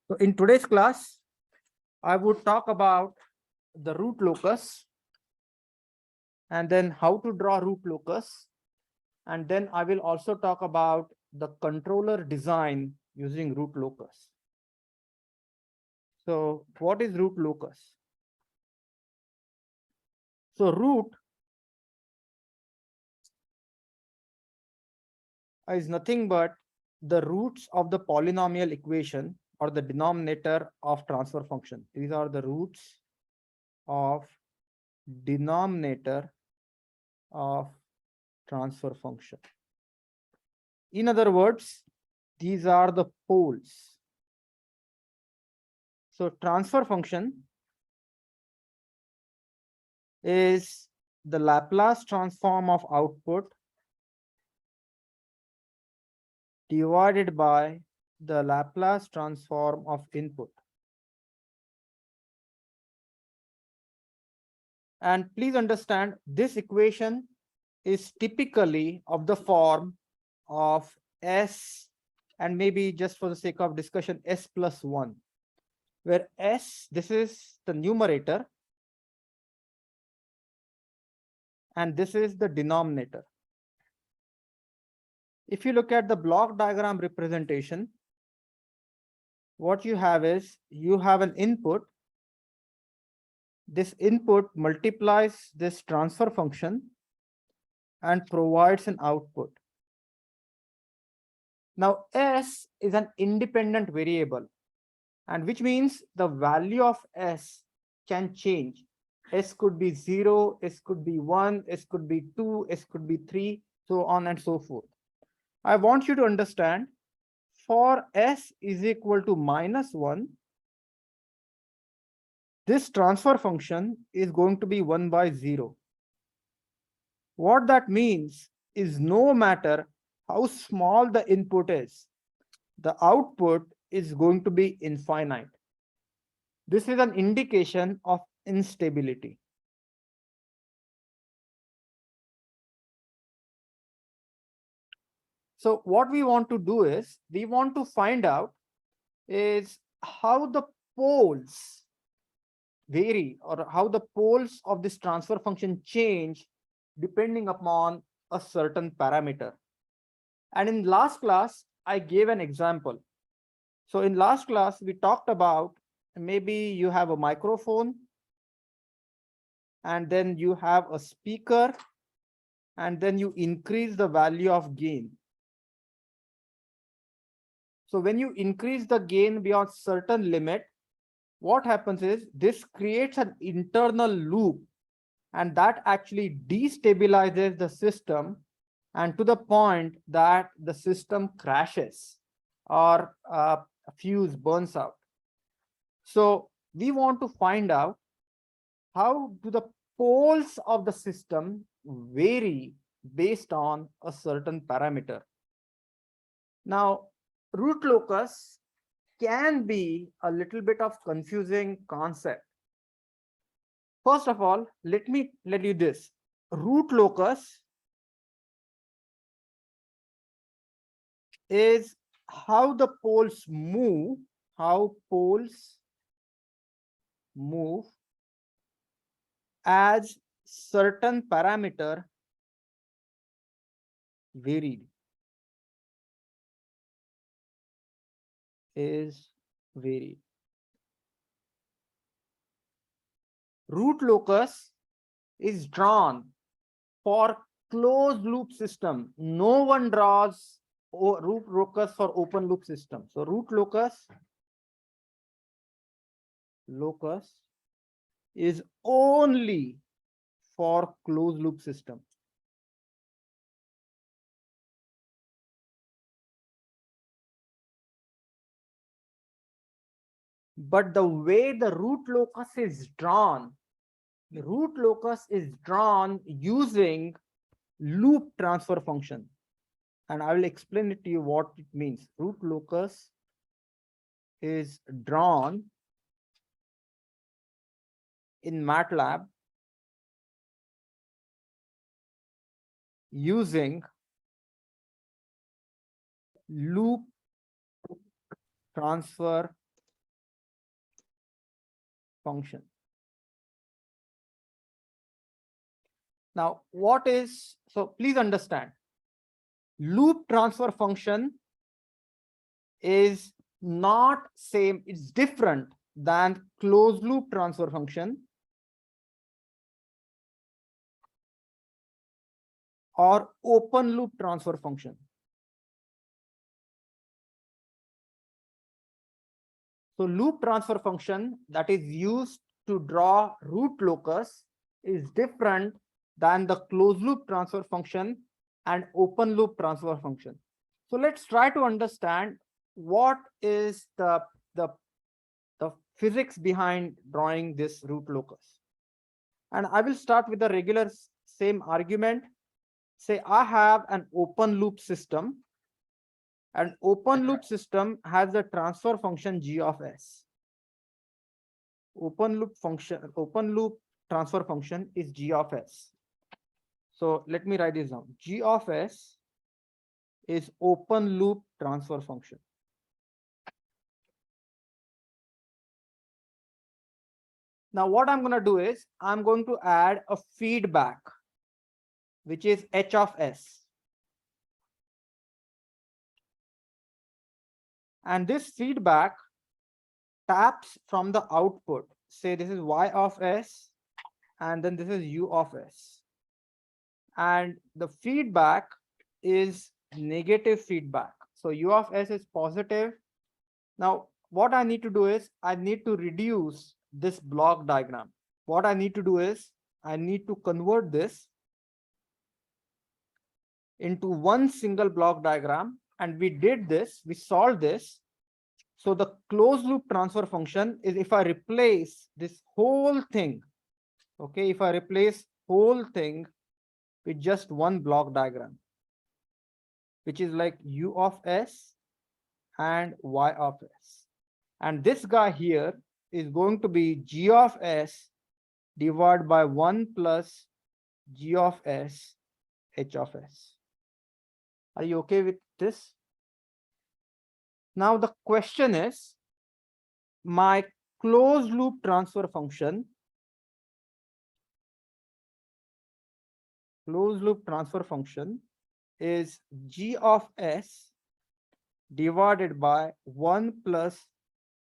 So in today's class, I would talk about the root locus and then how to draw root locus. And then I will also talk about the controller design using root locus. So what is root locus? So root is nothing but the roots of the polynomial equation or the denominator of transfer function. These are the roots of denominator of transfer function. In other words, these are the poles. So transfer function is the Laplace transform of output divided by the Laplace transform of input. And please understand, this equation is typically of the form of S, and maybe just for the sake of discussion, S plus 1, where S, this is the numerator, and this is the denominator. If you look at the block diagram representation, what you have is you have an input. This input multiplies this transfer function and provides an output. Now, S is an independent variable, and which means the value of S can change. S could be 0, S could be 1, S could be 2, S could be 3, so on and so forth. I want you to understand, for S is equal to -1, this transfer function is going to be 1 by 0. What that means is no matter how small the input is, the output is going to be infinite. This is an indication of instability. So what we want to do is, we want to find out is how the poles vary, or how the poles of this transfer function change depending upon a certain parameter. And in last class, I gave an example. So in last class, we talked about maybe you have a microphone, and then you have a speaker, and then you increase the value of gain. So when you increase the gain beyond certain limit, what happens is this creates an internal loop, and that actually destabilizes the system, and to the point that the system crashes or a fuse burns out. So we want to find out how do the poles of the system vary based on a certain parameter. Now, root locus can be a little bit of confusing concept. First of all, let me tell you this. Root locus is how the poles move, how poles move as certain parameter varied, is varied. Root locus is drawn for closed loop system. No one draws root locus for open loop system. So root locus is only for closed loop system. But the way the root locus is drawn, the root locus is drawn using loop transfer function. And I will explain it to you what it means. Root locus is drawn in MATLAB using loop transfer function. Now, please understand, loop transfer function is not same, it's different than closed loop transfer function or open loop transfer function. So loop transfer function that is used to draw root locus is different than the closed loop transfer function and open loop transfer function. So let's try to understand what is the physics behind drawing this root locus. And I will start with the regular same argument. Say I have an open loop system. An open loop system has the transfer function g of s. Open loop transfer function is g of s. So let me write this down. G of s is open loop transfer function. Now what I'm going to do is I'm going to add a feedback, which is h of s. And this feedback taps from the output. Say this is y of s, and then this is u of s. And the feedback is negative feedback. So u of s is positive. Now, what I need to do is I need to reduce this block diagram. What I need to do is I need to convert this into one single block diagram. And we did this, we solved this. So the closed loop transfer function is if I replace this whole thing, okay, if I replace whole thing with just one block diagram, which is like u of s and y of s. And this guy here is going to be g of s divided by 1 plus g of s h of s. Are you okay with this? Now the question is, my closed loop transfer function, is g of s divided by 1 plus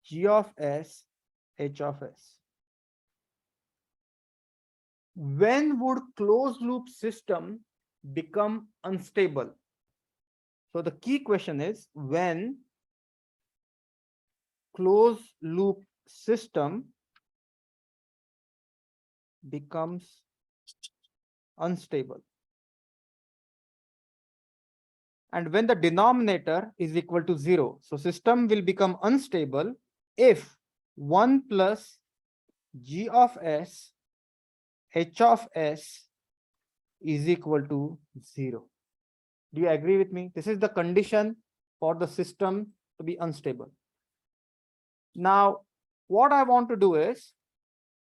g of s h of s. When would closed loop system become unstable? So the key question is, when closed loop system becomes unstable. And when the denominator is equal to 0. So system will become unstable if 1 plus g of s h of s is equal to 0. Do you agree with me? This is the condition for the system to be unstable. Now, what I want to do is,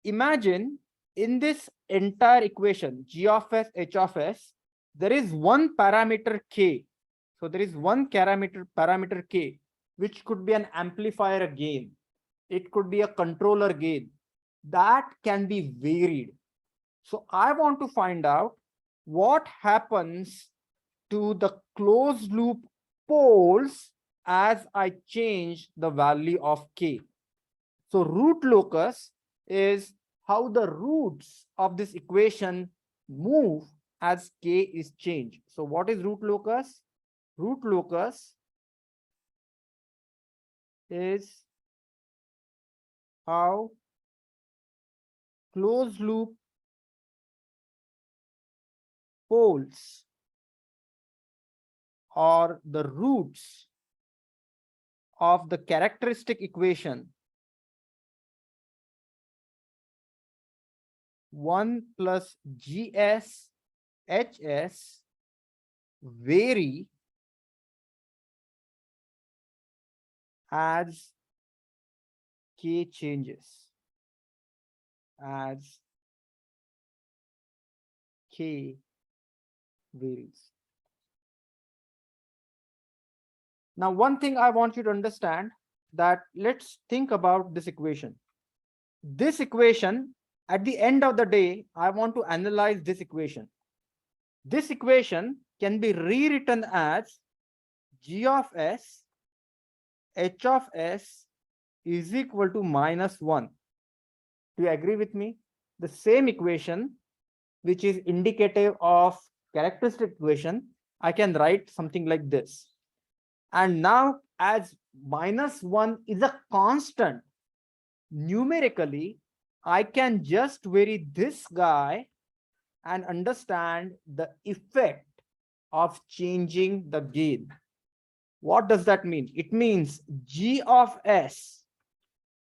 imagine in this entire equation, g of s, h of s, there is one parameter k. So there is one parameter k, which could be an amplifier gain. It could be a controller gain that can be varied. So I want to find out what happens to the closed loop poles as I change the value of k. So root locus is how the roots of this equation move as k is changed. So what is root locus? Root locus is how closed loop poles or the roots of the characteristic equation 1 plus gs hs vary as k changes, as k varies. Now, one thing I want you to understand, that let's think about this equation. This equation, at the end of the day, I want to analyze this equation. This equation can be rewritten as g of s h of s is equal to -1. Do you agree with me? The same equation, which is indicative of characteristic equation, I can write something like this. And now, as -1 is a constant, numerically, I can just vary this guy and understand the effect of changing the gain. What does that mean? It means g of s,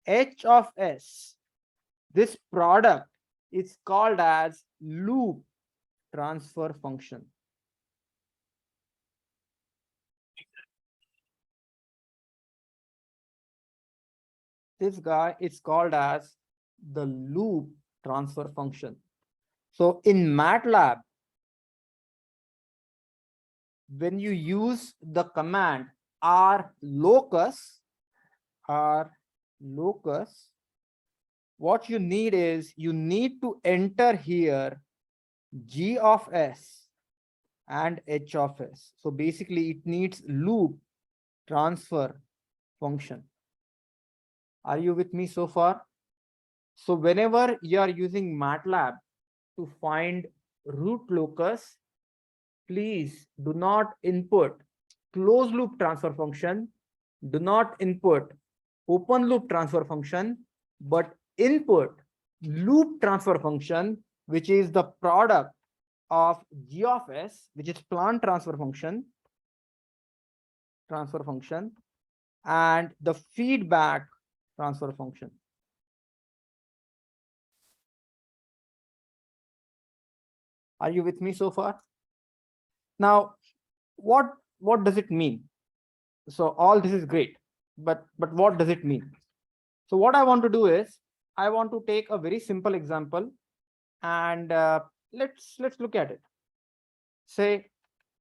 h of s, this product is called as loop transfer function. This guy is called as the loop transfer function. So in MATLAB, when you use the command rlocus, what you need is you need to enter here g of s and h of s. So basically it needs loop transfer function. Are you with me so far? So whenever you are using MATLAB to find root locus, please do not input closed loop transfer function, do not input open loop transfer function, but input loop transfer function, which is the product of g of s, which is plant transfer function, and the feedback transfer function. Are you with me so far? Now, what does it mean? So all this is great, but what does it mean? So what I want to do is I want to take a very simple example, and let's look at it. Say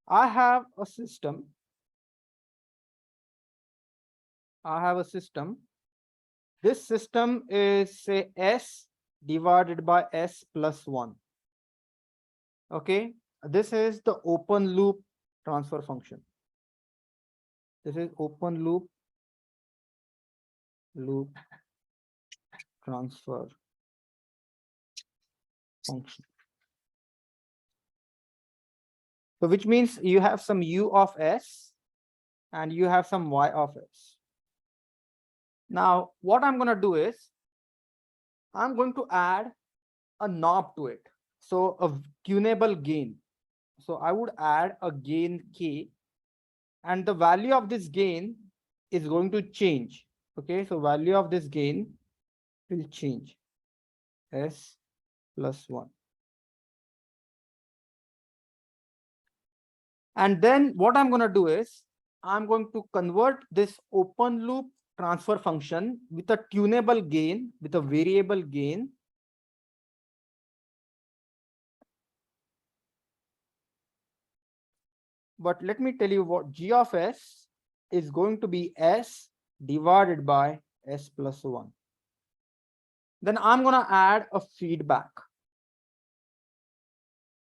I have a system. This system is, say, s divided by s plus 1. Okay, this is the open loop transfer function. This is open loop transfer function. So which means you have some u of s and you have some y of s. Now, what I'm going to do is I'm going to add a knob to it. So a tunable gain. So I would add a gain k, and the value of this gain is going to change. Okay, so value of this gain will change, s plus 1. And then what I'm going to do is I'm going to convert this open loop transfer function with a tunable gain, with a variable gain. But let me tell you what g of s is going to be s divided by s plus 1. Then I'm going to add a feedback.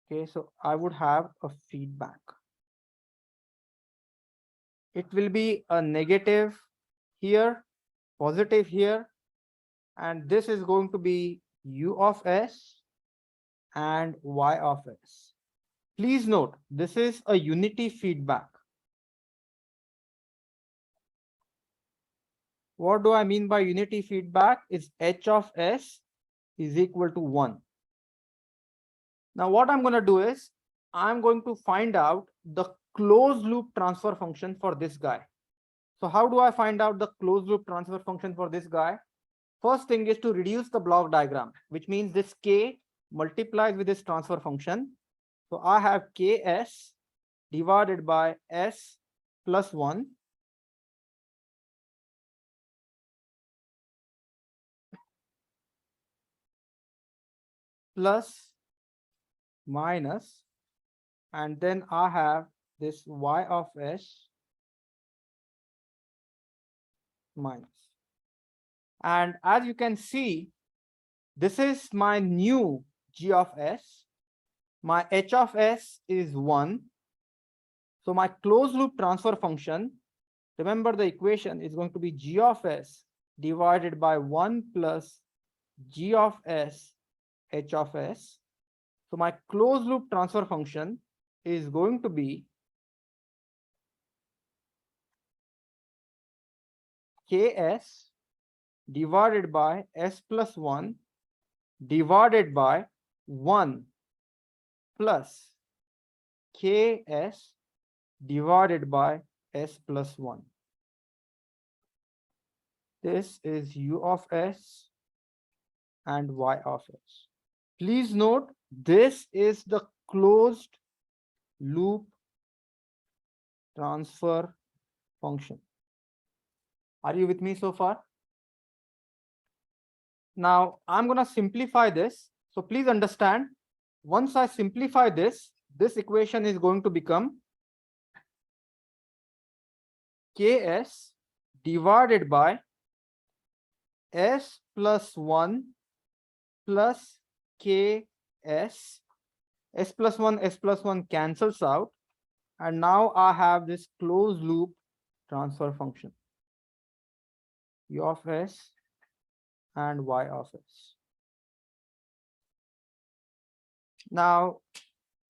Okay, so I would have a feedback. It will be a negative here, positive here, and this is going to be u of s and y of s. Please note, this is a unity feedback. What do I mean by unity feedback? Is h of s is equal to 1. Now what I'm going to do is I'm going to find out the closed loop transfer function for this guy. So how do I find out the closed loop transfer function for this guy? First thing is to reduce the block diagram, which means this k multiplies with this transfer function. So I have ks divided by s plus 1 plus minus, and then I have this y of s minus. And as you can see, this is my new g of s. My h of s is 1. So my closed loop transfer function, remember the equation is going to be g of s divided by 1 plus g of s h of s. So my closed loop transfer function is going to be ks divided by s plus 1 divided by 1 plus ks divided by s plus 1. This is u of s and y of s. Please note, this is the closed loop transfer function. Are you with me so far? Now, I'm going to simplify this. So please understand, once I simplify this, this equation is going to become ks divided by s plus 1 plus ks. S plus 1 cancels out. And now I have this closed loop transfer function, u of s and y of s. Now,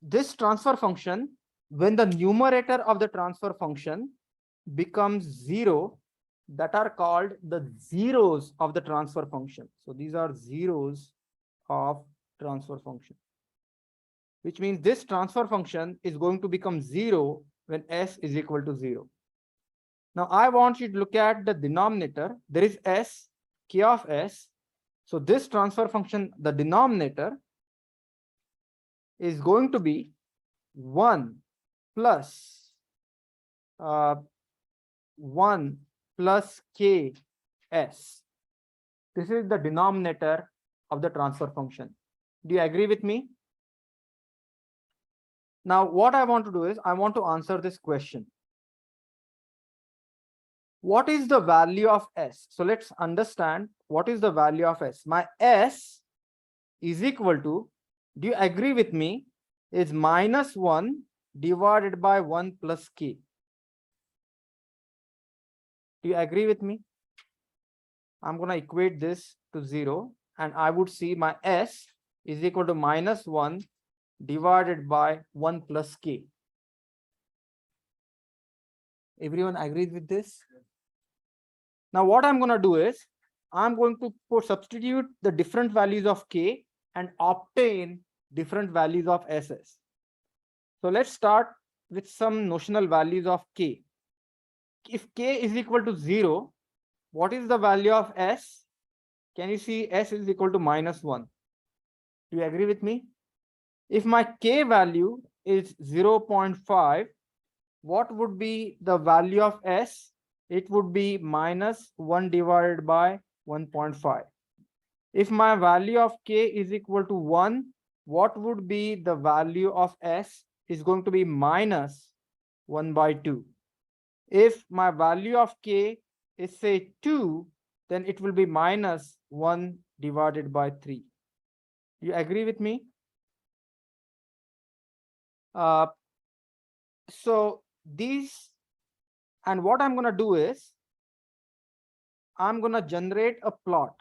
this transfer function, when the numerator of the transfer function becomes 0, that are called the zeros of the transfer function. So these are zeros of transfer function, which means this transfer function is going to become 0 when s is equal to 0. Now I want you to look at the denominator. There is s, k of s. So this transfer function, the denominator, is going to be 1 plus 1 plus ks. This is the denominator of the transfer function. Do you agree with me? Now, what I want to do is I want to answer this question. What is the value of s? So let's understand what is the value of s. My s is equal to, do you agree with me, is minus 1 divided by 1 plus k. Do you agree with me? I'm going to equate this to 0, and I would see my s is equal to minus 1 divided by 1 plus k. Everyone agrees with this? Now what I'm going to do is I'm going to substitute the different values of k and obtain different values of ss. So let's start with some notional values of k. If k is equal to 0, what is the value of s? Can you see s is equal to minus 1? Do you agree with me? If my k value is 0.5, what would be the value of s? It would be minus 1 divided by 1.5. If my value of k is equal to 1, what would be the value of s? Is going to be minus 1 by 2. If my value of k is say 2, then it will be minus 1 divided by 3. You agree with me? So these, and what I'm going to do is I'm going to generate a plot.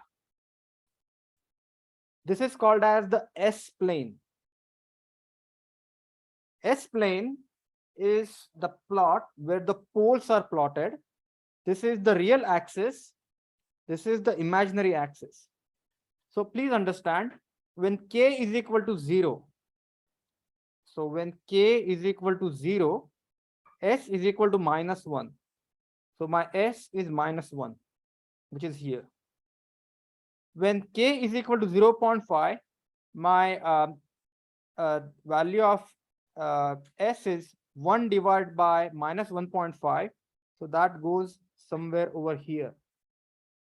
This is called as the S plane. S plane is the plot where the poles are plotted. This is the real axis. This is the imaginary axis. So please understand, when k is equal to 0, so when k is equal to 0, s is equal to minus 1. So my s is minus 1, which is here. When k is equal to 0.5, my value of s is 1 divided by minus 1.5. So that goes somewhere over here.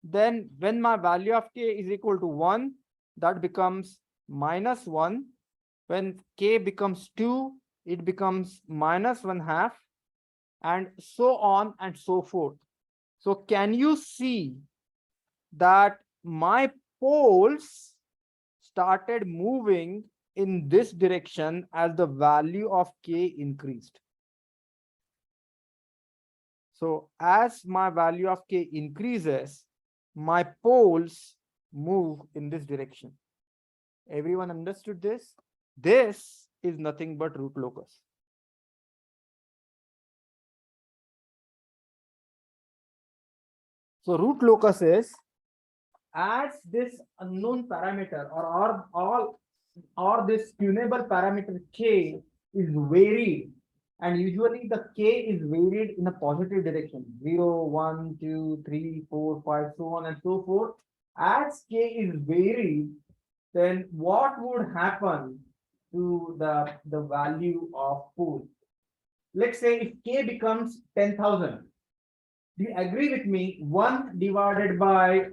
Then when my value of k is equal to 1, that becomes minus 1. When k becomes 2, it becomes minus 1/2, and so on and so forth. So can you see that my poles started moving in this direction as the value of k increased? So as my value of k increases, my poles move in this direction. Everyone understood this? This is nothing but root locus. So root locus is, as this unknown parameter or this tunable parameter k is varied, and usually the k is varied in a positive direction, 0, 1, 2, 3, 4, 5, so on and so forth. As k is varied, then what would happen to the value of pool? Let's say if k becomes 10,000, do you agree with me? 1 divided by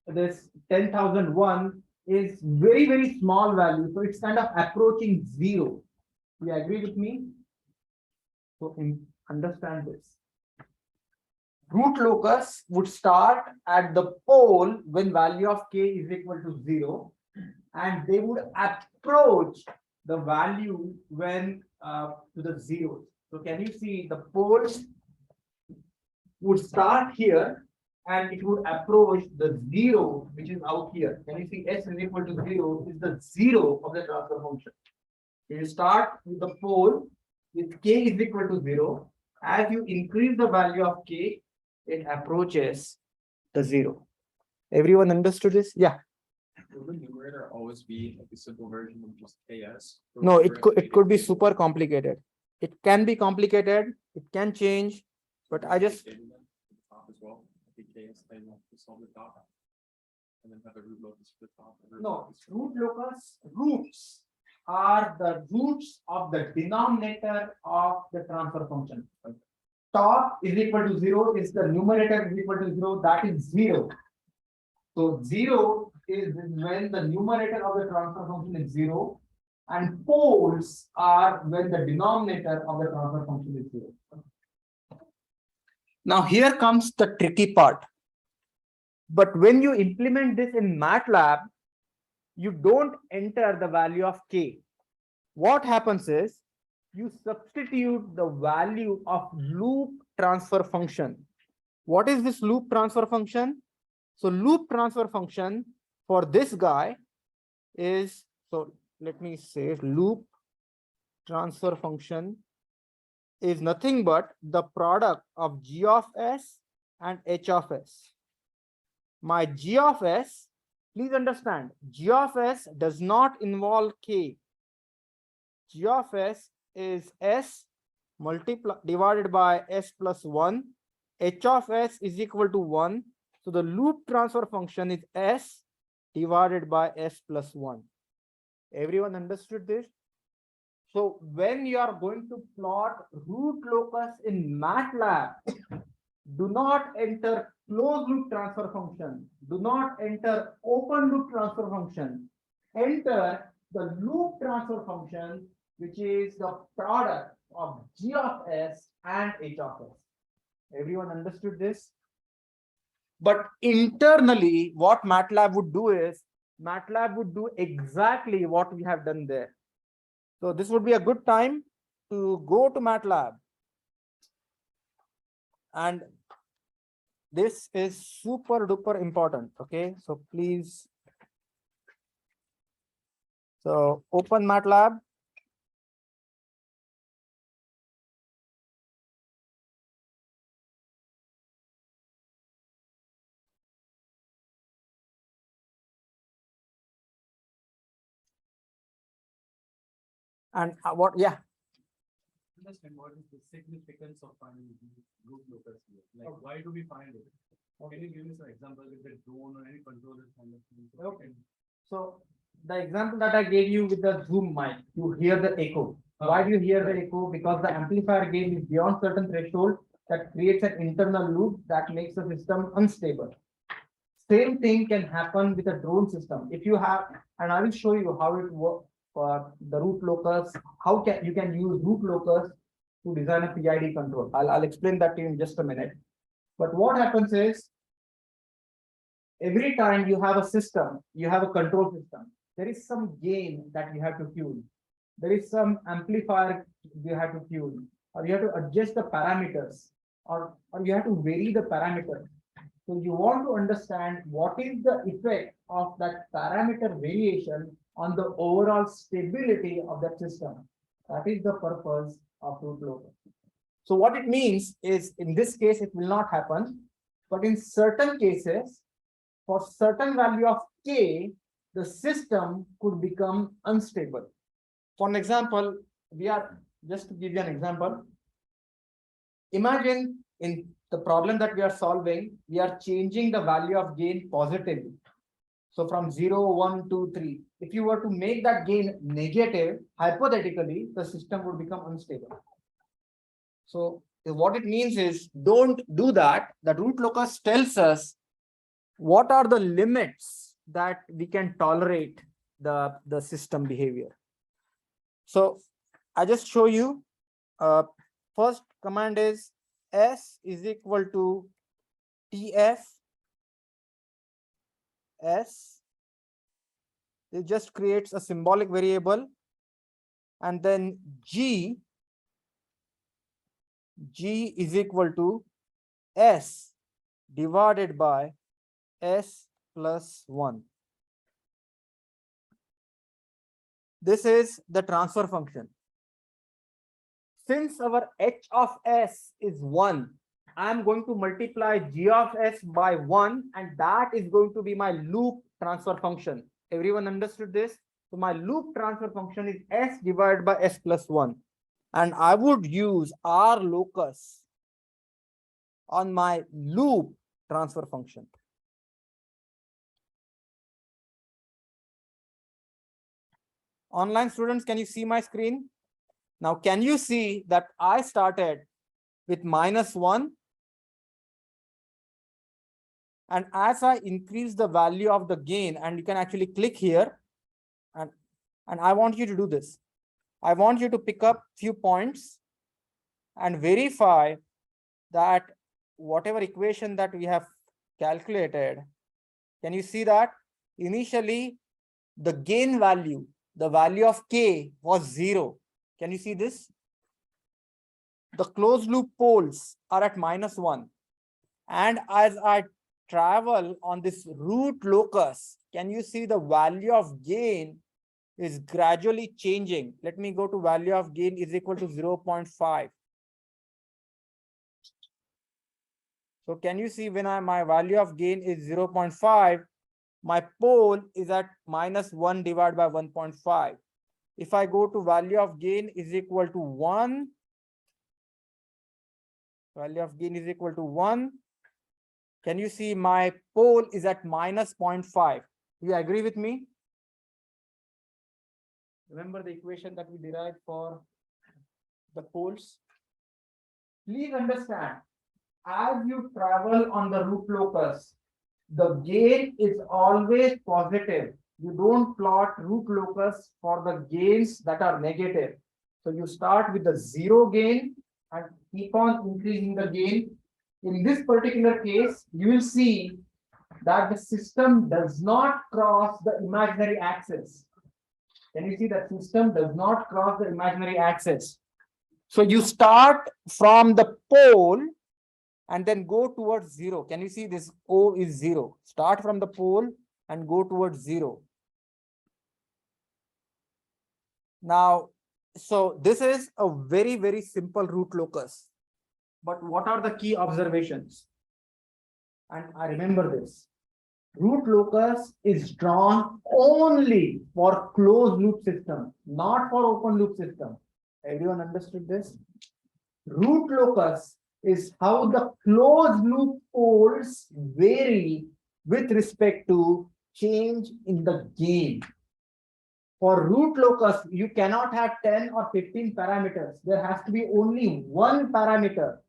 this 10,001 is very, very small value. So it's kind of approaching 0. Do you agree with me? So understand this. Root locus would start at the pole when value of k is equal to 0, and they would approach the value when to the zeros. So can you see the poles would start here and it would approach the 0, which is out here. Can you see s is equal to 0 is the 0 of the transfer function. You start with the pole with k is equal to 0. As you increase the value of k, it approaches the 0. Everyone understood this? Yeah. Will the numerator always be like a simple version of just ks? No, it could be super complicated. It can be complicated. It can change, but I just Top as well, like ks table to solve the top, and then have a root locus for the top. no, root locus roots are the roots of the denominator of the transfer function. Top is equal to 0 is the numerator is equal to 0, that is 0. So 0 is when the numerator of the transfer function is 0, and poles are when the denominator of the transfer function is 0. Now here comes the tricky part. But when you implement this in MATLAB, you don't enter the value of k. What happens is you substitute the value of loop transfer function. What is this loop transfer function? So loop transfer function for this guy is, so let me say loop transfer function is nothing but the product of g of s and h of s. My g of s, please understand, g of s does not involve k. G of s is s divided by s plus 1. H of s is equal to 1. So the loop transfer function is s divided by s plus 1. Everyone understood this? So when you are going to plot root locus in MATLAB, do not enter closed loop transfer function. Do not enter open loop transfer function. Enter the loop transfer function, which is the product of g of s and h of s. Everyone understood this? But internally, what MATLAB would do is, MATLAB would do exactly what we have done there. So this would be a good time to go to MATLAB. And this is super duper important. Okay, so please. So open MATLAB. And what, yeah. Understand what is the significance of finding root locus here? Like, why do we find it? Can you give me some examples with the drone or any controller kind of thing? Okay. So the example that I gave you with the zoom mic, you hear the echo. Why do you hear the echo? Because the amplifier gain is beyond certain threshold that creates an internal loop that makes the system unstable. Same thing can happen with a drone system. If you have, and I will show you how it works for the root locus, how you can use root locus to design a PID control. I'll explain that to you in just a minute. But what happens is every time you have a system, you have a control system, there is some gain that you have to tune. There is some amplifier you have to tune, or you have to adjust the parameters, or you have to vary the parameters. So you want to understand what is the effect of that parameter variation on the overall stability of that system. That is the purpose of root locus. So what it means is, in this case, it will not happen, but in certain cases, for certain value of k, the system could become unstable. For an example, just to give you an example, imagine in the problem that we are solving, we are changing the value of gain positively. So from 0, 1, 2, 3, if you were to make that gain negative, hypothetically, the system would become unstable. So what it means is, don't do that. The root locus tells us what are the limits that we can tolerate the system behavior. So I just show you. First command is s is equal to tf s. It just creates a symbolic variable, and then g is equal to s divided by s plus 1. This is the transfer function. Since our h of s is 1, I am going to multiply g of s by 1, and that is going to be my loop transfer function. Everyone understood this? So my loop transfer function is s divided by s plus 1. And I would use R locus on my loop transfer function. Online students, can you see my screen? Now, can you see that I started with -1? And as I increase the value of the gain, and you can actually click here, and I want you to do this. I want you to pick up few points and verify that whatever equation that we have calculated, can you see that initially the gain value, the value of k was 0. Can you see this? The closed loop poles are at -1. And as I travel on this root locus, can you see the value of gain is gradually changing? Let me go to value of gain is equal to 0.5. So can you see when my value of gain is 0.5, my pole is at -1 divided by 1.5. If I go to value of gain is equal to 1, value of gain is equal to 1, can you see my pole is at -0.5? Do you agree with me? Remember the equation that we derived for the poles? Please understand, as you travel on the root locus, the gain is always positive. You don't plot root locus for the gains that are negative. So you start with the 0 gain and keep on increasing the gain. In this particular case, you will see that the system does not cross the imaginary axis. Can you see that system does not cross the imaginary axis? So you start from the pole and then go towards 0. Can you see this O is 0? Start from the pole and go towards 0. Now, so this is a very, very simple root locus. But what are the key observations? And I remember this. Root locus is drawn only for closed loop system, not for open loop system. Everyone understood this? Root locus is how the closed loop poles vary with respect to change in the gain. For root locus, you cannot have 10 or 15 parameters. There has to be only one parameter,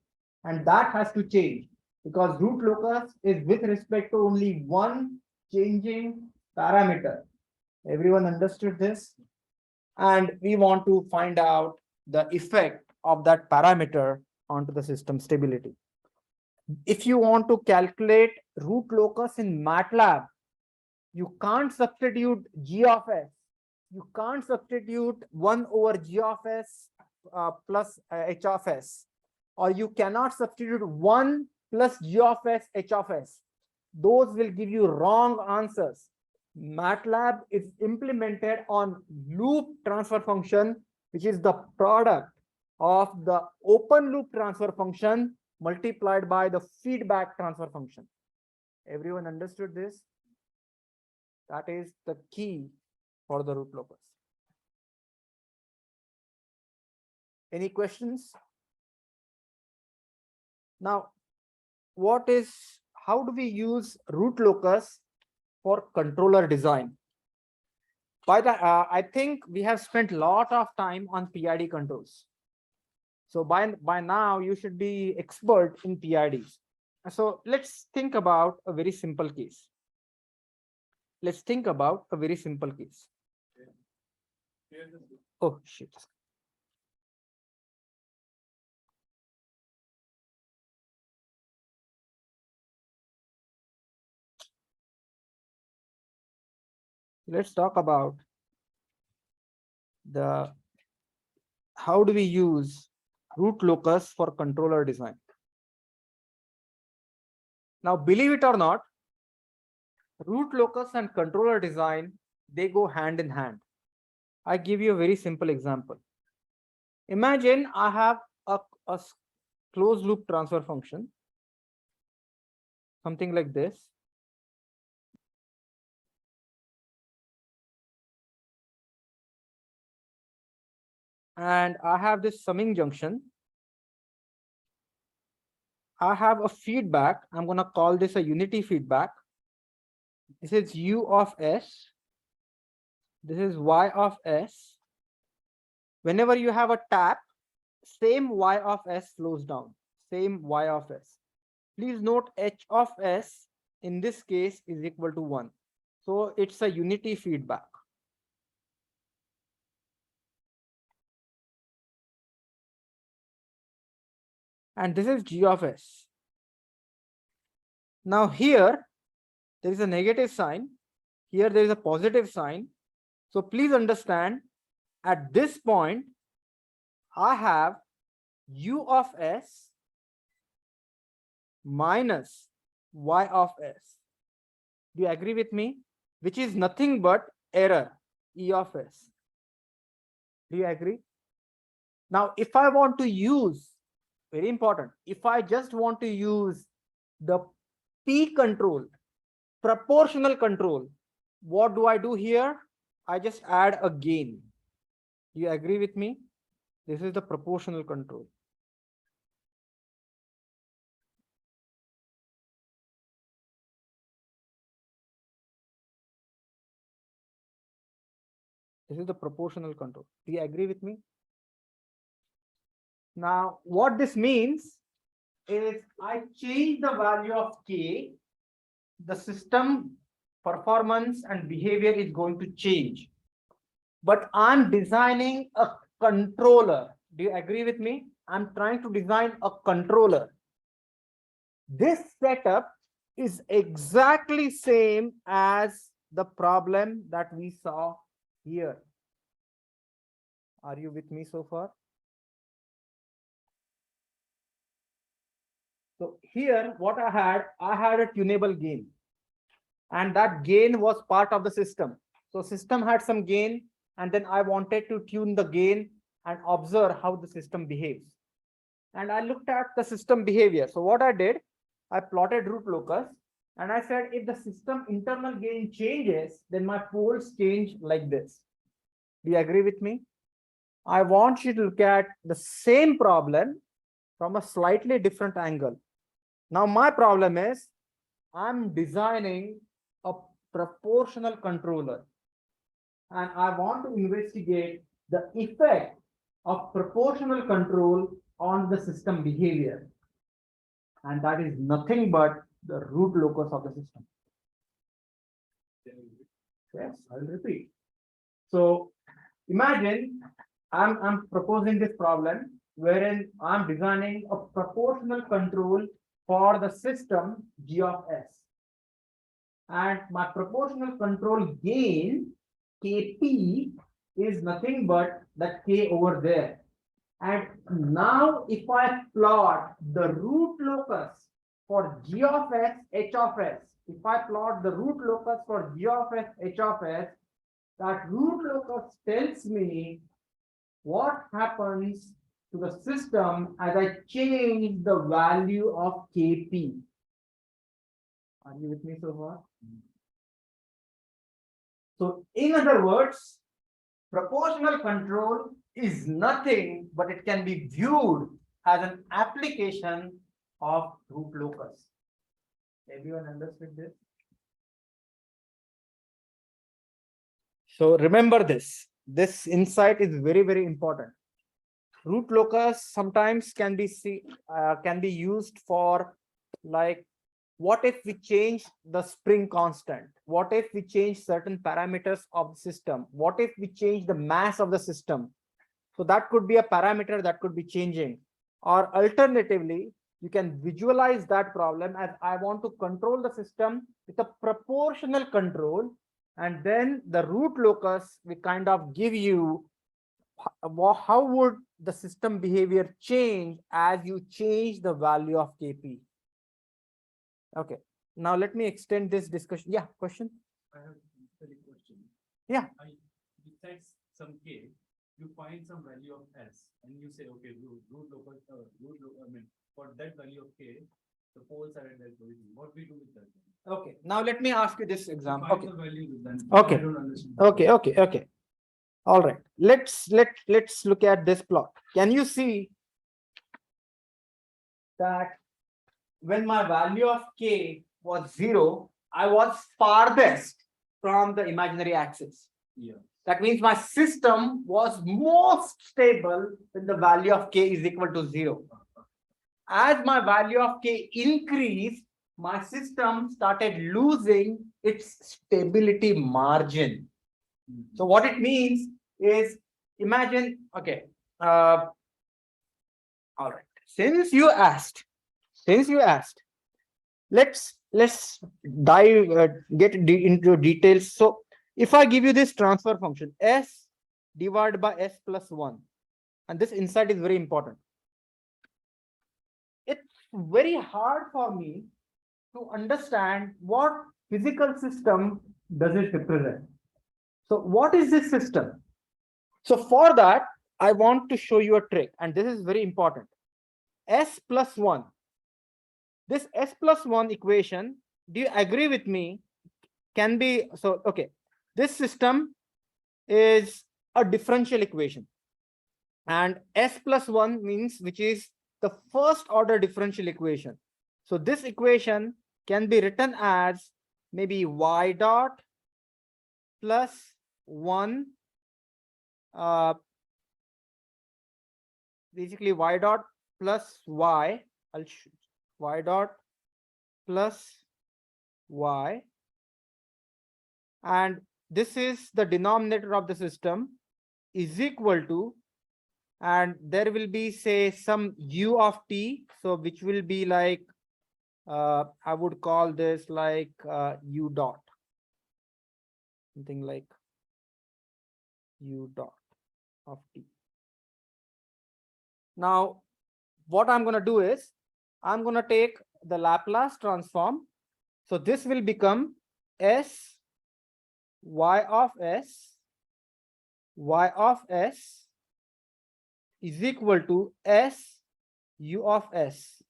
and that has to change because root locus is with respect to only one changing parameter. Everyone understood this? And we want to find out the effect of that parameter onto the system stability. If you want to calculate root locus in MATLAB, you can't substitute g of s. You can't substitute 1 over g of s plus h of s, or you cannot substitute 1 plus g of s h of s. Those will give you wrong answers. MATLAB is implemented on loop transfer function, which is the product of the open loop transfer function multiplied by the feedback transfer function. Everyone understood this? That is the key for the root locus. Any questions? Now, how do we use root locus for controller design? I think we have spent a lot of time on PID controls. So by now you should be expert in PIDs. So let's think about a very simple case. Let's think about a very simple case. Oh shit. Let's talk about how do we use root locus for controller design. Now, believe it or not, root locus and controller design, they go hand in hand. I give you a very simple example. Imagine I have a closed loop transfer function, something like this. And I have this summing junction. I have a feedback. I'm going to call this a unity feedback. This is U of S. This is Y of S. Whenever you have a tap, same Y of S flows down. Same Y of S. Please note H of S in this case is equal to 1. So it's a unity feedback. And this is G of S. Now here, there is a negative sign. Here there is a positive sign. So please understand, at this point, I have U of S minus Y of S. Do you agree with me? Which is nothing but error, E of S. Do you agree? Now, if I want to use, very important, if I just want to use the P control, proportional control, what do I do here? I just add a gain. Do you agree with me? This is the proportional control. This is the proportional control. Do you agree with me? Now, what this means is I change the value of K, the system performance and behavior is going to change. But I'm designing a controller. Do you agree with me? I'm trying to design a controller. This setup is exactly same as the problem that we saw here. Are you with me so far? So here what I had a tunable gain, and that gain was part of the system. So system had some gain, and then I wanted to tune the gain and observe how the system behaves. And I looked at the system behavior. So what I did, I plotted root locus, and I said if the system internal gain changes, then my poles change like this. Do you agree with me? I want you to look at the same problem from a slightly different angle. Now my problem is I'm designing a proportional controller, and I want to investigate the effect of proportional control on the system behavior. And that is nothing but the root locus of the system. Yes, I'll repeat. So imagine I'm proposing this problem wherein I'm designing a proportional control for the system G of S. And my proportional control gain Kp is nothing but the K over there. And now if I plot the root locus for G of S, H of S, if I plot the root locus for G of S, H of S, that root locus tells me what happens to the system as I change the value of Kp. Are you with me so far? So in other words, proportional control is nothing but it can be viewed as an application of root locus. Everyone understood this? So remember this. This insight is very, very important. Root locus sometimes can be used for, like, what if we change the spring constant? What if we change certain parameters of the system? What if we change the mass of the system? So that could be a parameter that could be changing. Or alternatively, you can visualize that problem as I want to control the system with a proportional control, and then the root locus will kind of give you how would the system behavior change as you change the value of Kp. Okay, now let me extend this discussion. Yeah, question? I have a question. Yeah. Besides some K, you find some value of S and you say, okay, I mean, for that value of K, the poles are at that position. What we do with that? Okay, now let me ask you this example. Find Okay. the value with them. Okay. I don't understand. Okay. All right. Let's look at this plot. Can you see that when my value of K was 0, I was farthest from the imaginary axis. Yeah. That means my system was most stable when the value of K is equal to 0. As my value of K increased, my system started losing its stability margin. So what it means is, imagine, okay, all right. Since you asked, let's get into details. So if I give you this transfer function S divided by S plus 1, and this insight is very important. It's very hard for me to understand what physical system does it represent. So what is this system? So for that, I want to show you a trick, and this is very important. S plus 1. This S plus 1 equation, do you agree with me, can be, so, okay, this system is a differential equation. And S plus 1 means, which is the first order differential equation. So this equation can be written as maybe y dot plus 1, basically y dot plus y, y dot plus y, and this is the denominator of the system, is equal to, and there will be, say, some u of t, so which will be like, I would call this like u dot, something like u dot of t. Now what I'm going to do is, I'm going to take the Laplace transform. So this will become S y of S is equal to S u of S.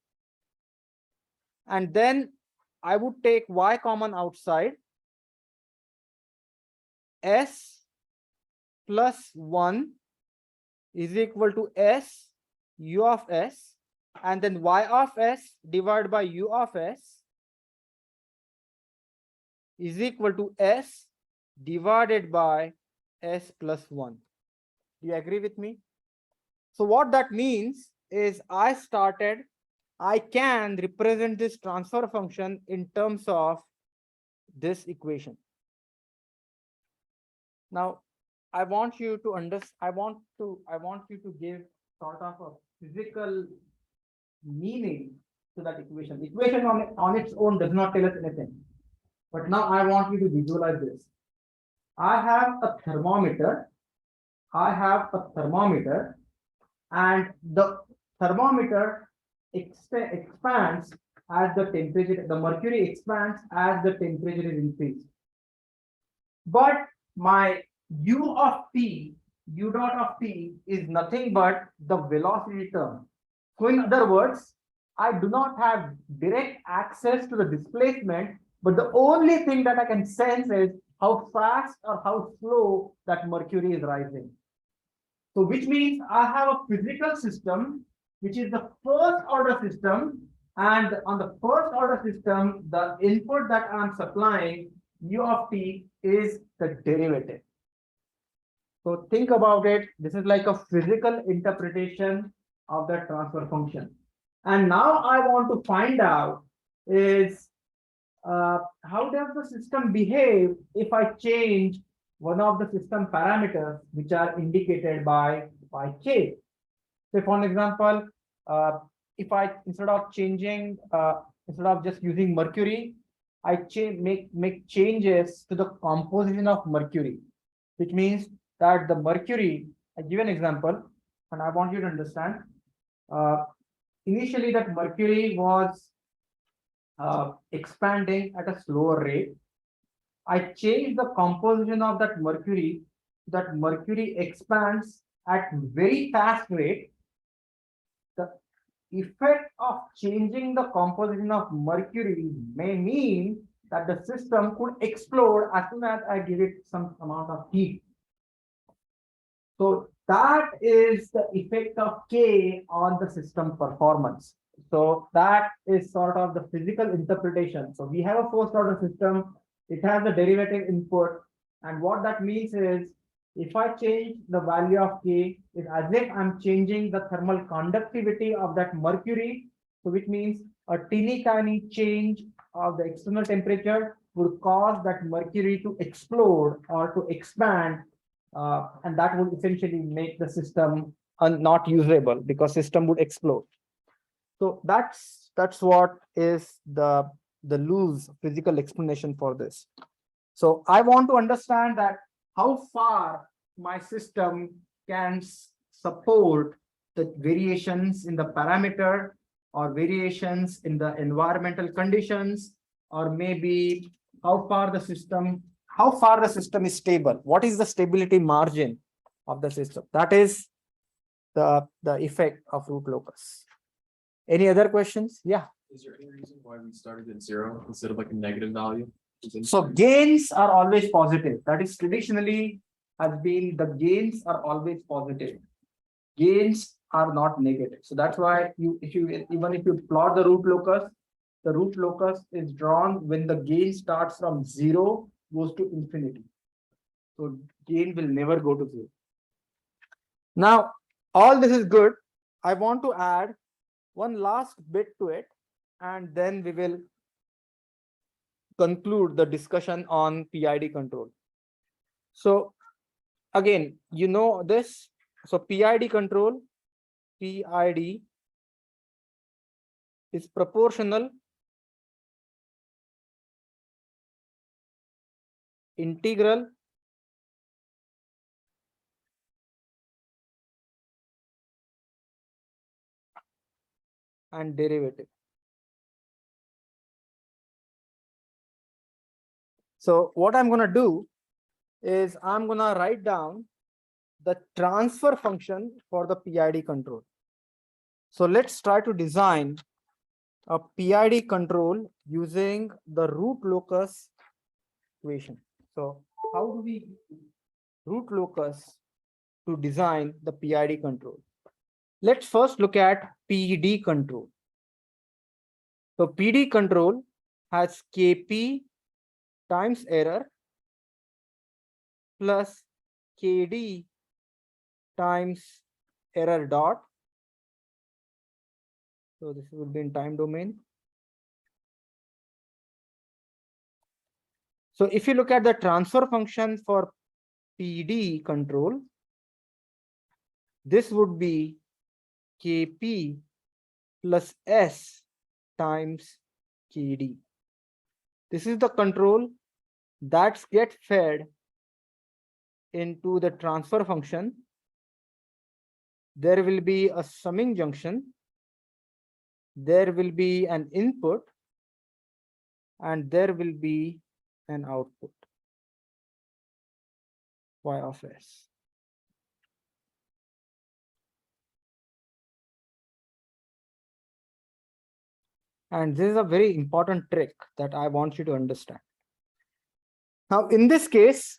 And then I would take y common outside. S plus 1 is equal to S u of S, and then y of S divided by u of S is equal to S divided by S plus 1. Do you agree with me? So what that means is, I can represent this transfer function in terms of this equation. Now I want you to understand, I want you to give sort of a physical meaning to that equation. Equation on its own does not tell us anything. But now I want you to visualize this. I have a thermometer. I have a thermometer, and the thermometer expands as the temperature, the mercury expands as the temperature is increased. But my u of t, u dot of t is nothing but the velocity term. So in other words, I do not have direct access to the displacement, but the only thing that I can sense is how fast or how slow that mercury is rising. So which means I have a physical system, which is the first order system. And on the first order system, the input that I'm supplying, u of t, is the derivative. So think about it. This is like a physical interpretation of the transfer function. And now I want to find out is how does the system behave if I change one of the system parameters which are indicated by k. Say for example, if I instead of just using mercury, I make changes to the composition of mercury, which means that the mercury. I give an example, and I want you to understand. Initially, that mercury was expanding at a slower rate. I change the composition of that mercury. That mercury expands at very fast rate. The effect of changing the composition of mercury may mean that the system could explode as soon as I give it some amount of heat. So that is the effect of K on the system performance. So that is sort of the physical interpretation. So we have a first order system. It has a derivative input. And what that means is if I change the value of K, it's as if I'm changing the thermal conductivity of that mercury. So which means a teeny tiny change of the external temperature would cause that mercury to explode or to expand. And that would essentially make the system not usable because system would explode. So that's what is the loose physical explanation for this. So I want to understand that how far my system can support the variations in the parameter or variations in the environmental conditions, or maybe how far the system is stable. What is the stability margin of the system? That is the effect of root locus. Any other questions? Yeah. Is there any reason why we started at 0 instead of like a negative value? So gains are always positive. That is traditionally has been the gains are always positive. Gains are not negative. So that's why even if you plot the root locus is drawn when the gain starts from 0 goes to infinity. So gain will never go to 0. Now, all this is good. I want to add one last bit to it, and then we will conclude the discussion on PID control. So again, you know this. So PID control, PID is proportional, integral, and derivative. So what I'm going to do is I'm going to write down the transfer function for the PID control. So let's try to design a PID control using the root locus equation. So how do we use root locus to design the PID control? Let's first look at PD control. So PD control has Kp times error plus Kd times error dot. So this will be in time domain. So if you look at the transfer function for PD control, this would be Kp plus S times KD. This is the control that gets fed into the transfer function. There will be a summing junction. There will be an input, and there will be an output, Y of S. And this is a very important trick that I want you to understand. Now, in this case,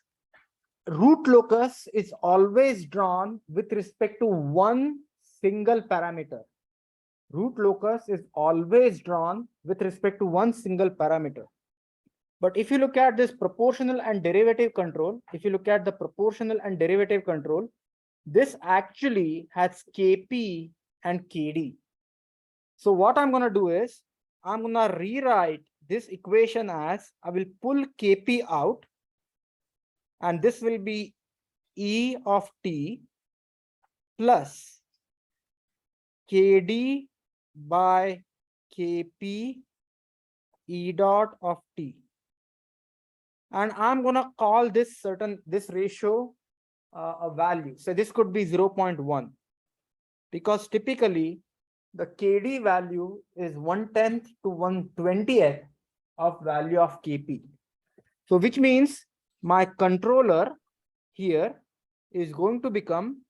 root locus is always drawn with respect to one single parameter. Root locus is always drawn with respect to one single parameter. But if you look at this proportional and derivative control, this actually has KP and KD. So what I'm going to do is I'm going to rewrite this equation as I will pull KP out, and this will be E of T plus KD by KP E dot of T. And I'm going to call this ratio a value. So this could be 0.1, because typically the KD value is 1/10 to 1/20th of value of KP. So which means my controller here is going to become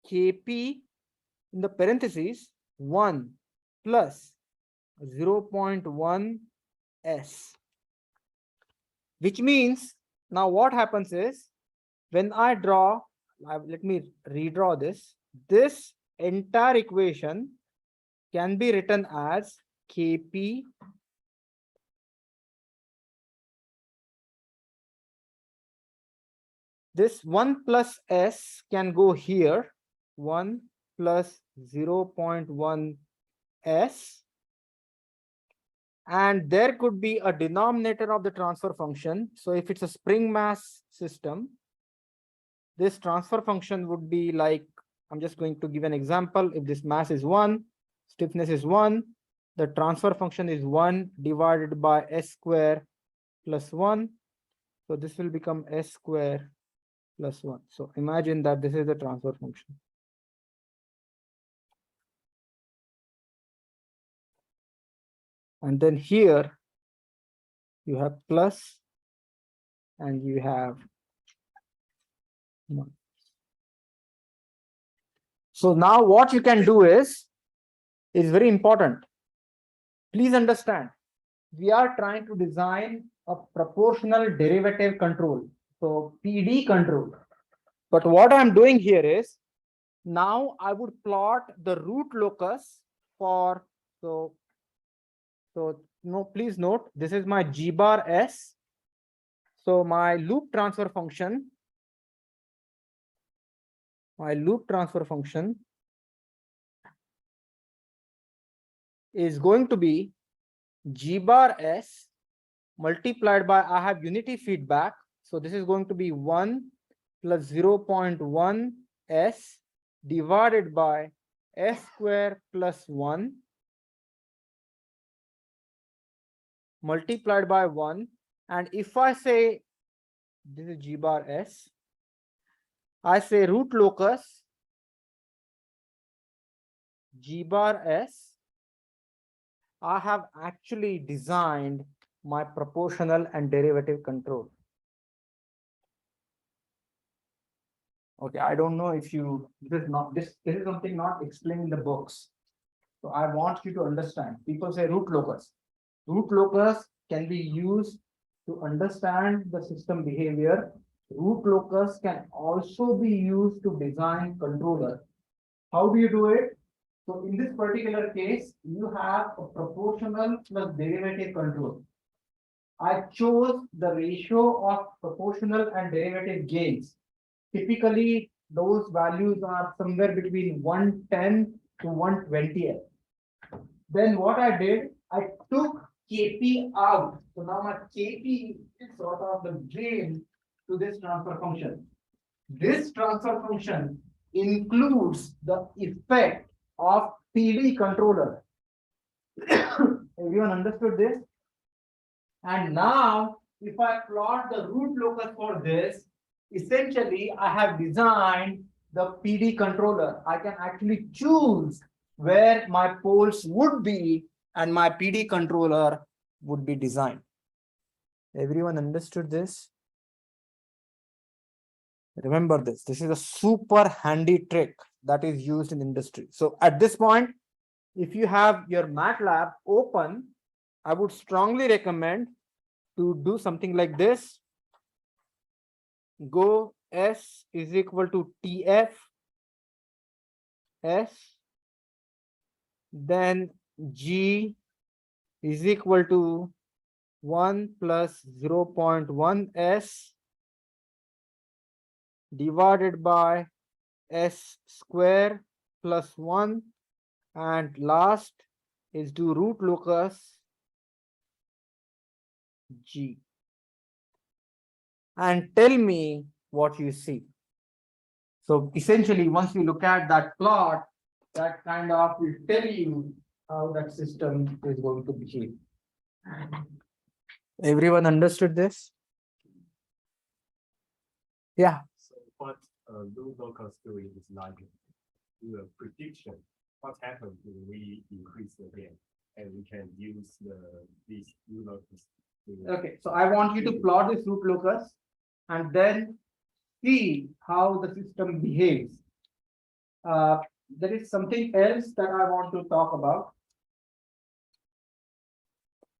KP in the parentheses 1 plus 0.1 S. Which means now what happens is when I draw, let me redraw this. This entire equation can be written as KP this 1 plus S can go here, 1 plus 0.1 S, and there could be a denominator of the transfer function. So if it's a spring mass system, this transfer function would be like, I'm just going to give an example. If this mass is 1, stiffness is 1, the transfer function is 1 divided by S square plus 1. So this will become S square plus 1. So imagine that this is the transfer function. And then here you have plus and you have 1. So now what you can do is very important. Please understand, we are trying to design a proportional derivative control, so PD control. But what I'm doing here is now I would plot the root locus for, so no, please note, this is my G bar S. So my loop transfer function is going to be G bar S multiplied by, I have unity feedback. So this is going to be 1 plus 0.1 S divided by S square plus 1 multiplied by 1. And if I say this is G bar S, I say root locus G bar S, I have actually designed my proportional and derivative control. Okay, I don't know if you, this is something not explained in the books. So I want you to understand. People say root locus. Root locus can be used to understand the system behavior. Root locus can also be used to design controller. How do you do it? So in this particular case, you have a proportional plus derivative control. I chose the ratio of proportional and derivative gains. Typically, those values are somewhere between 1/10 to 1/20. Then what I did, I took KP out. So now my KP is sort of the gain to this transfer function. This transfer function includes the effect of PD controller. Everyone understood this? And now, if I plot the root locus for this, essentially I have designed the PD controller. I can actually choose where my poles would be and my PD controller would be designed. Everyone understood this? Remember this. This is a super handy trick that is used in industry. So at this point, if you have your MATLAB open, I would strongly recommend to do something like this. Go S is equal to TF S, then G is equal to 1 plus 0.1 S divided by S square plus 1, and last is do root locus G, and tell me what you see. So essentially, once you look at that plot, that kind of will tell you how that system is going to behave. Everyone understood this? Yeah. So what do locals doing is like do a prediction. What happens when we increase the gain, and we can use these new locus to Okay, so I want you to plot this root locus and then see how the system behaves. There is something else that I want to talk about.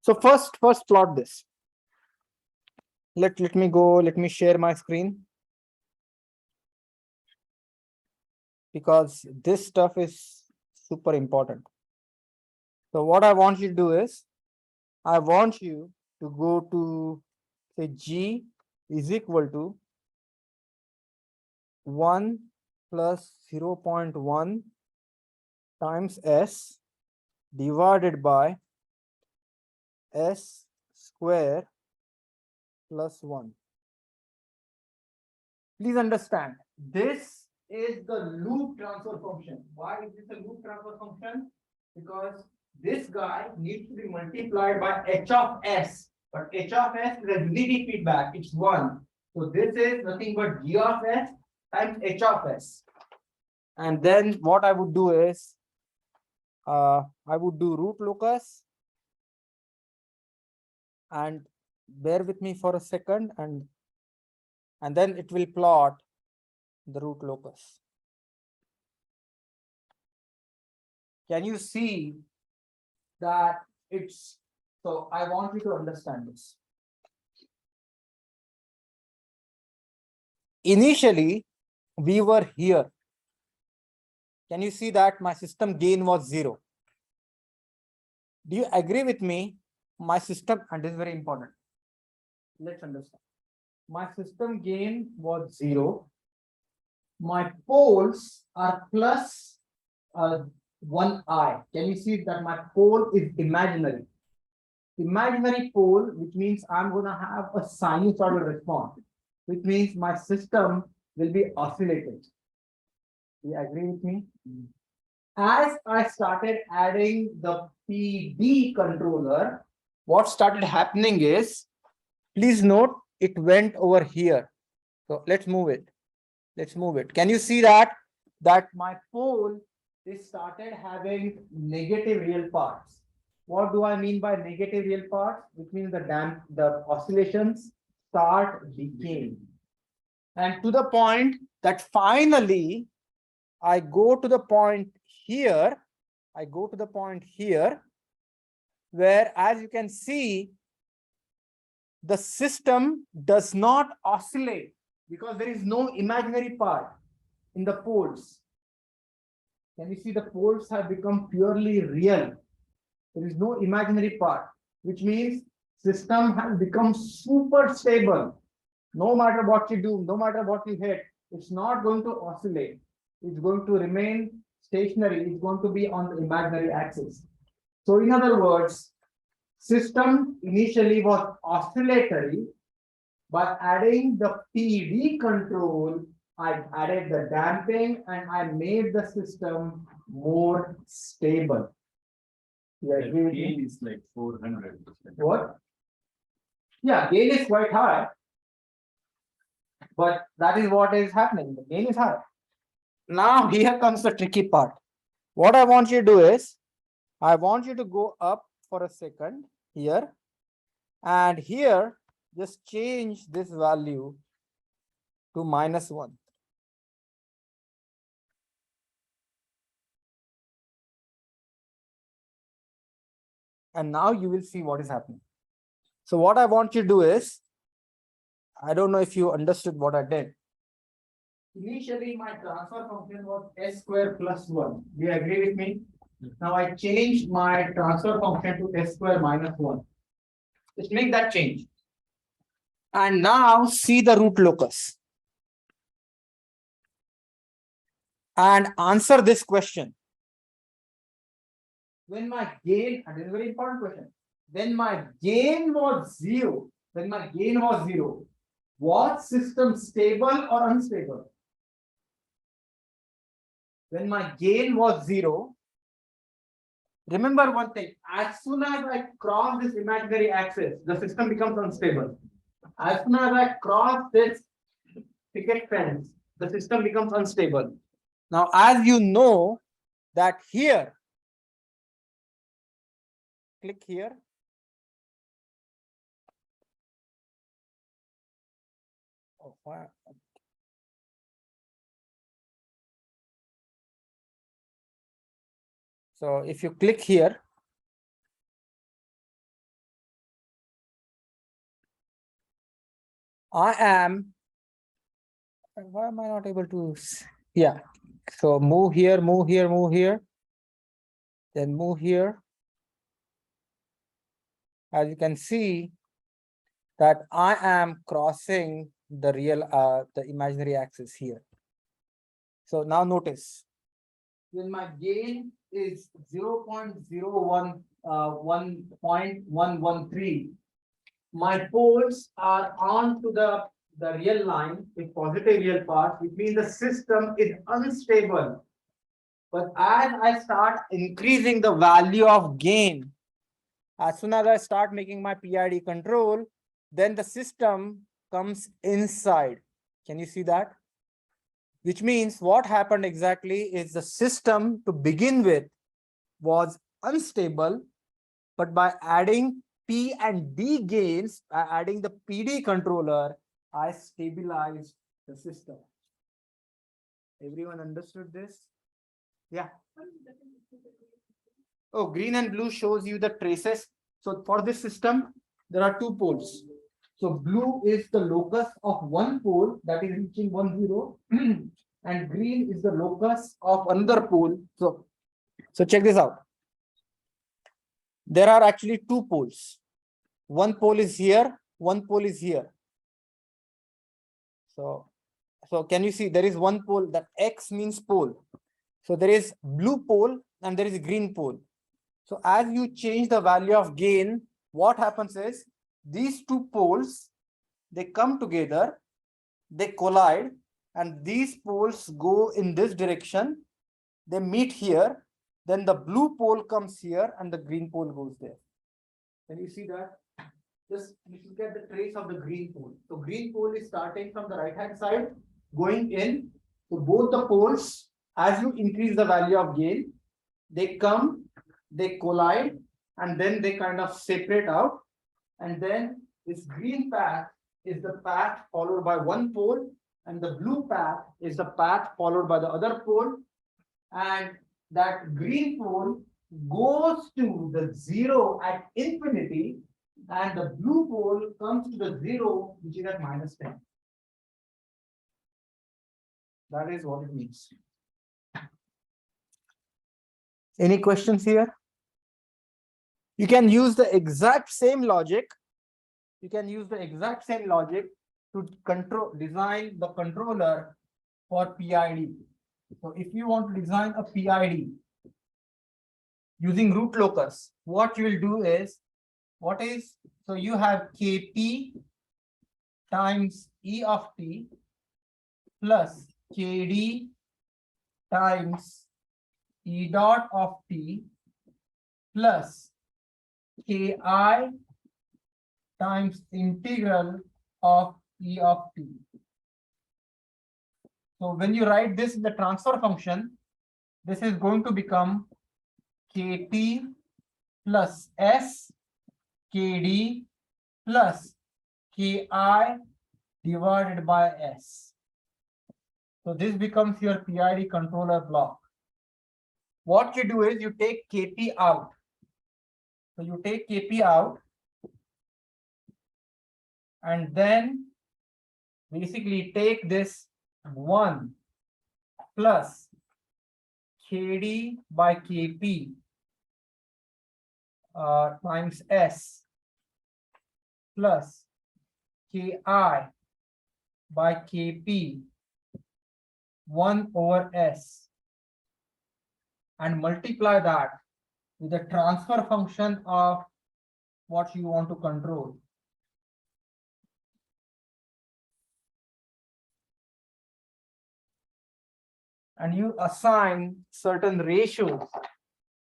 So first plot this. Let me go, let me share my screen, because this stuff is super important. So what I want you to do is, I want you to go to, say, G is equal to 1 plus 0.1 times S divided by S square plus 1. Please understand, this is the loop transfer function. Why is this a loop transfer function? Because this guy needs to be multiplied by h of s, but h of s is a unity feedback, it's 1. So this is nothing but g of s times h of s. And then what I would do is, I would do root locus, and bear with me for a second, and then it will plot the root locus. Can you see that it's, so I want you to understand this. Initially, we were here. Can you see that my system gain was 0? Do you agree with me? My system, and this is very important. Let's understand. My system gain was 0. My poles are plus 1i. Can you see that my pole is imaginary? Imaginary pole, which means I'm going to have a sinusoidal response, which means my system will be oscillating. Do you agree with me? As I started adding the PD controller, what started happening is, please note, it went over here. So let's move it. Let's move it. Can you see that my pole is started having negative real parts? What do I mean by negative real parts? Which means the oscillations start decaying. And to the point that finally I go to the point here, where, as you can see, the system does not oscillate because there is no imaginary part in the poles. Can you see the poles have become purely real? There is no imaginary part, which means system has become super stable. No matter what you do, no matter what you hit, it's not going to oscillate. It's going to remain stationary. It's going to be on the imaginary axis. So in other words, system initially was oscillatory. By adding the PD control, I added the damping and I made the system more stable. You The agree with me? gain is like 400. What? Yeah, gain is quite high. But that is what is happening. The gain is high. Now here comes the tricky part. What I want you to do is, I want you to go up for a second here, and here just change this value to -1. And now you will see what is happening. So what I want you to do is, I don't know if you understood what I did. Initially, my transfer function was s square plus 1. Do you agree with me? Now I changed my transfer function to s square minus 1. Just make that change. And now see the root locus. And answer this question. When my gain, and this is a very important question. When my gain was 0, was system stable or unstable? When my gain was 0, remember one thing, as soon as I cross this imaginary axis, the system becomes unstable. As soon as I cross this picket fence, the system becomes unstable. Now, as you know that here, click here. Oh, wow. So if you click here, I am, why am I not able to, yeah. So move here, move here, move here, then move here. As you can see that I am crossing the the imaginary axis here. So now notice, when my gain is 0.01, 1.113, my poles are on to the real line with positive real part, which means the system is unstable. But as I start increasing the value of gain, as soon as I start making my PID control, then the system comes inside. Can you see that? Which means what happened exactly is the system to begin with was unstable, but by adding P and D gains, by adding the PD controller, I stabilized the system. Everyone understood this? Yeah. Oh, green and blue shows you the traces. So for this system, there are two poles. So blue is the locus of one pole that is reaching 10, and green is the locus of another pole. So check this out. There are actually two poles. One pole is here, one pole is here. So can you see there is one pole, that X means pole. So there is blue pole and there is green pole. So as you change the value of gain, what happens is these two poles, they come together, they collide, and these poles go in this direction. They meet here, then the blue pole comes here and the green pole goes there. Can you see that? Just look at the trace of the green pole. So green pole is starting from the right hand side, going in. So both the poles, as you increase the value of gain, they come, they collide, and then they kind of separate out. And then this green path is the path followed by one pole, and the blue path is the path followed by the other pole. And that green pole goes to the 0 at infinity, and the blue pole comes to the 0, which is at -10. That is what it means. Any questions here? You can use the exact same logic. You can use the exact same logic to design the controller for PID. So if you want to design a PID using root locus, what you will do is, so you have Kp times E of t plus Kd times E dot of t plus ki times integral of e of t. So when you write this in the transfer function, this is going to become kt plus s kd plus ki divided by s. So this becomes your PID controller block. What you do is you take kp out. So you take kp out and then basically take this 1 plus kd by kp times s plus ki by kp 1 over s and multiply that with the transfer function of what you want to control. And you assign certain ratios.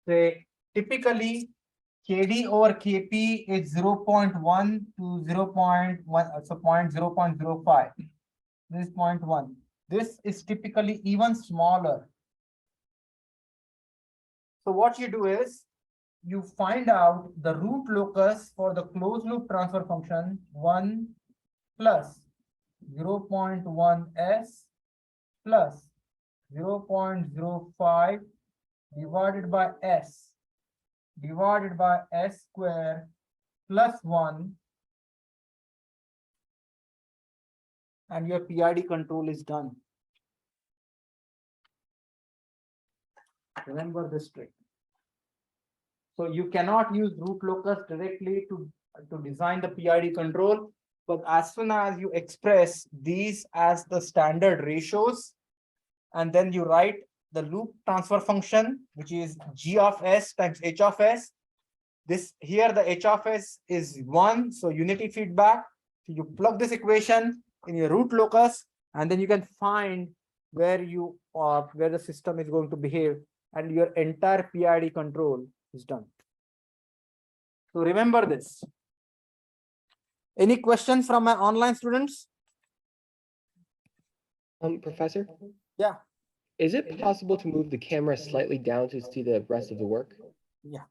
Say typically KD over KP is 0.1 to 0.1, so 0.05. This is 0.1. This is typically even smaller. So what you do is you find out the root locus for the closed loop transfer function 1 plus 0.1 s plus 0.05 divided by s square plus 1, and your PID control is done. Remember this trick. So you cannot use root locus directly to design the PID control, but as soon as you express these as the standard ratios, and then you write the loop transfer function, which is g of s times h of s. This here the h of s is 1, so unity feedback. So you plug this equation in your root locus, and then you can find where you are, where the system is going to behave, and your entire PID control is done. So remember this. Any questions from my online students? Professor? Yeah. Is it possible to move the camera slightly down to see the rest of the work? Yeah.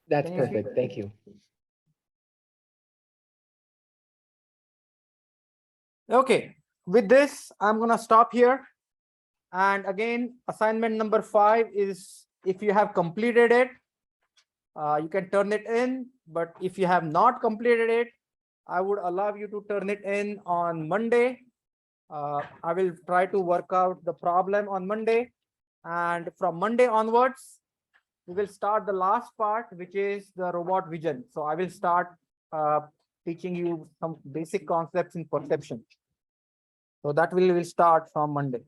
That's Can you see? perfect. Thank you. Okay, with this, I'm gonna stop here. And again, assignment number 5 is if you have completed it, you can turn it in. But if you have not completed it, I would allow you to turn it in on Monday. I will try to work out the problem on Monday. And from Monday onwards, we will start the last part, which is the robot vision. So I will start teaching you some basic concepts in perception. So that will start from Monday.